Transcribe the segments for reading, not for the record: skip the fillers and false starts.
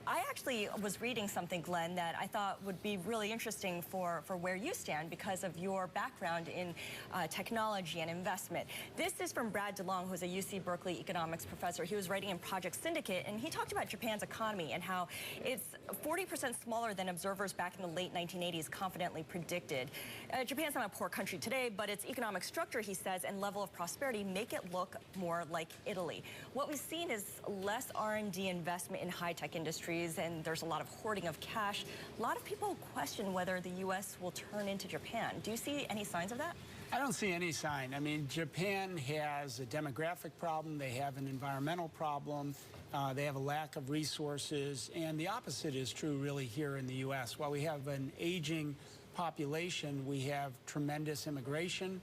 I actually was reading something, Glenn, that I thought would be really interesting for where you stand because of your background in technology and investment. This is from Brad DeLong, who's a UC Berkeley economics professor. He was writing in Project Syndicate, and he talked about Japan's economy and how it's 40% smaller than observers back in the late 1980s confidently predicted. Japan's not a poor country today, but its economic structure, he says, and level of prosperity make it look more like Italy. What we've seen is less R&D investment in high-tech industries, and there's a lot of hoarding of cash. A lot of people question whether the U.S. will turn into Japan. Do you see any signs of that? I don't see any sign. I mean, Japan has a demographic problem. They have an environmental problem. They have a lack of resources. And the opposite is true, really, here in the U.S. While we have an aging population, we have tremendous immigration.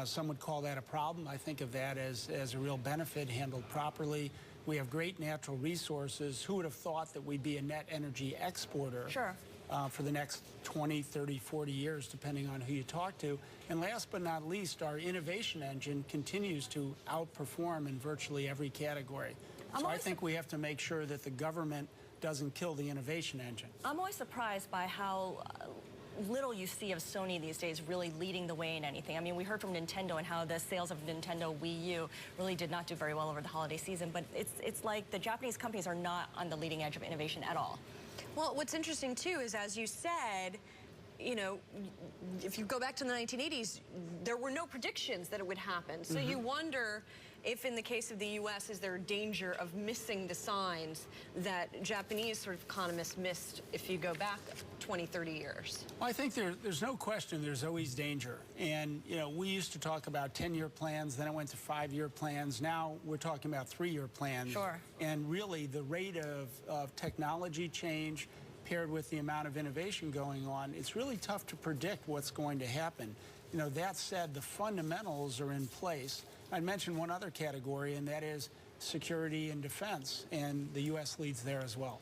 Some would call that a problem. I think of that as a real benefit handled properly. We have great natural resources. Who would have thought that we'd be a net energy exporter? Sure. For the next 20, 30, 40 years, depending on who you talk to. And last but not least, our innovation engine continues to outperform in virtually every category. So I think we have to make sure that the government doesn't kill the innovation engine. I'm always surprised by how little you see of Sony these days really leading the way in anything. I mean, we heard from Nintendo and how the sales of Nintendo Wii U really did not do very well over the holiday season, but it's like the Japanese companies are not on the leading edge of innovation at all. Well, what's interesting, too, is as you said, you know, if you go back to the 1980s, there were no predictions that it would happen. So you wonder if, in the case of the U.S., is there a danger of missing the signs that Japanese sort of economists missed if you go back 20, 30 years? Well, I think there's no question there's always danger. And, you know, we used to talk about 10-year plans, then it went to 5-year plans. Now we're talking about 3-year plans. Sure. And really the rate of technology change paired with the amount of innovation going on, it's really tough to predict what's going to happen. You know, that said, the fundamentals are in place. I'd mention one other category, and that is security and defense, and the U.S. leads there as well.